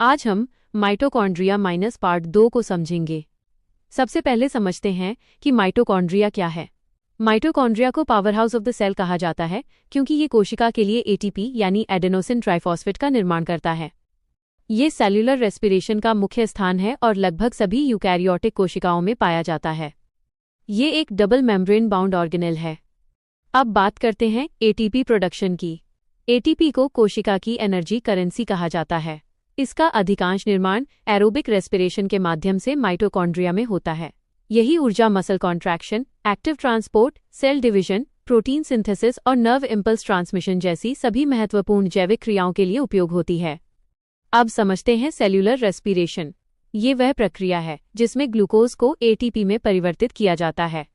आज हम mitochondria minus part 2 को समझेंगे। सबसे पहले समझते हैं कि माइटोकॉन्ड्रिया क्या है। माइटोकॉन्ड्रिया को powerhouse of the cell कहा जाता है क्योंकि ये कोशिका के लिए एटीपी यानी एडेनोसिन ट्राइफॉस्फेट का निर्माण करता है। ये सेल्यूलर रेस्पिरेशन का मुख्य स्थान है और लगभग सभी यूकैरियोटिक कोशिकाओं में पाया जाता है। ये एक डबल मेम्ब्रेन बाउंड ऑर्गेनेल है। अब बात करते हैं एटीपी प्रोडक्शन की। एटीपी को कोशिका की एनर्जी करेंसी कहा जाता है। इसका अधिकांश निर्माण एरोबिक रेस्पिरेशन के माध्यम से माइटोकॉन्ड्रिया में होता है। यही ऊर्जा muscle contraction, active transport, cell division, protein synthesis और नर्व इम्पल्स ट्रांसमिशन जैसी सभी महत्वपूर्ण जैविक क्रियाओं के लिए उपयोग होती है। अब समझते हैं सेल्यूलर रेस्पिरेशन। ये वह प्रक्रिया है जिसमें ग्लूकोज को एटीपी में परिवर्तित किया जाता है।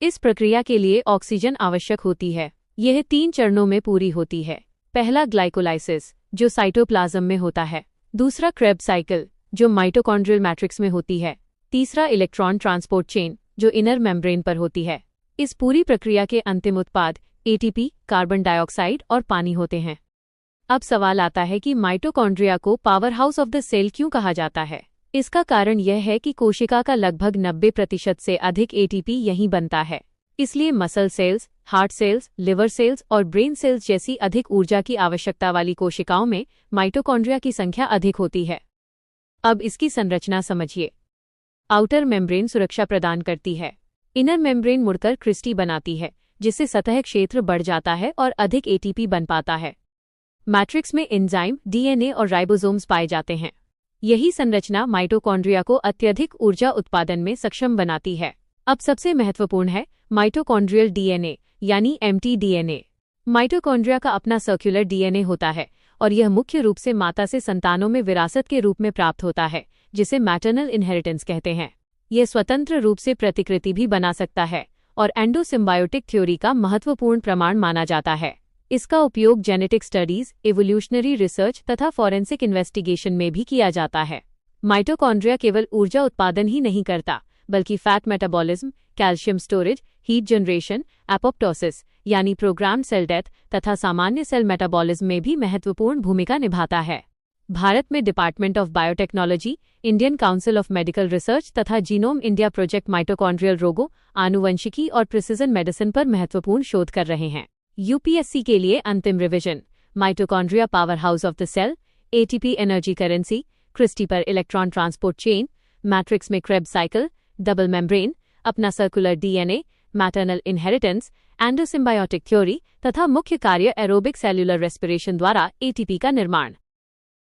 इस प्रक्रिया के लिए ऑक्सीजन आवश्यक होती है। यह 3 चरणों में पूरी होती है। पहला ग्लाइकोलाइसिस, जो साइटोप्लाज्म में होता है। दूसरा क्रेब्स साइकिल, जो माइटोकॉन्ड्रियल मैट्रिक्स में होती है। तीसरा इलेक्ट्रॉन ट्रांसपोर्ट चेन, जो इनर मेम्ब्रेन पर होती है। इस पूरी प्रक्रिया के अंतिम उत्पाद एटीपी, कार्बन डाइऑक्साइड और पानी होते हैं। अब सवाल आता है कि माइटोकॉन्ड्रिया को powerhouse of the cell क्यों कहा जाता है। इसका कारण यह है कि कोशिका का लगभग 90% से अधिक एटीपी यहीं बनता है। इसलिए muscle cells, heart cells, liver cells और ब्रेन सेल्स जैसी अधिक ऊर्जा की आवश्यकता वाली कोशिकाओं में माइटोकॉन्ड्रिया की संख्या अधिक होती है। अब इसकी संरचना समझिए। आउटर मेम्ब्रेन सुरक्षा प्रदान करती है। इनर मेम्ब्रेन मुड़कर क्रिस्टी बनाती है, जिससे सतह क्षेत्र बढ़ जाता है और अधिक एटीपी बन पाता है। मैट्रिक्स में एंजाइम, डीएनए और राइबोसोम्स पाए जाते हैं। यही संरचना माइटोकॉन्ड्रिया को अत्यधिक ऊर्जा उत्पादन में सक्षम बनाती है। अब सबसे महत्वपूर्ण है माइटोकॉन्ड्रियल डीएनए यानी mtDNA। माइटोकॉन्ड्रिया का अपना सर्कुलर डीएनए होता है और यह मुख्य रूप से माता से संतानों में विरासत के रूप में प्राप्त होता है, जिसे मैटरनल इनहेरिटेंस कहते हैं। यह स्वतंत्र रूप से प्रतिकृति भी बना सकता है और एंडोसिम्बायोटिक थ्योरी का महत्वपूर्ण प्रमाण माना जाता है। इसका उपयोग जेनेटिक स्टडीज, एवोल्यूशनरी रिसर्च तथा फॉरेंसिक इन्वेस्टिगेशन में भी किया जाता है। माइटोकॉन्ड्रिया केवल ऊर्जा उत्पादन ही नहीं करता, बल्कि fat metabolism, calcium storage, heat generation, apoptosis यानी प्रोग्राम्ड सेल डेथ तथा सामान्य सेल मेटाबॉलिज्म में भी महत्वपूर्ण भूमिका निभाता है। भारत में department of biotechnology, Indian council of medical research तथा जीनोम इंडिया प्रोजेक्ट माइटोकॉन्ड्रियल रोगों, आनुवंशिकी और प्रिसिजन मेडिसिन पर महत्वपूर्ण शोध कर रहे हैं। यूपीएससी के लिए अंतिम revision. Mitochondria powerhouse of the cell, ATP energy currency, cristae पर इलेक्ट्रॉन ट्रांसपोर्ट चेन, मैट्रिक्स में क्रेब्स साइकिल, डबल मेम्ब्रेन, अपना circular DNA, maternal inheritance, endosymbiotic theory तथा मुख्य कार्य एरोबिक सेल्यूलर रेस्पिरेशन द्वारा एटीपी का निर्माण।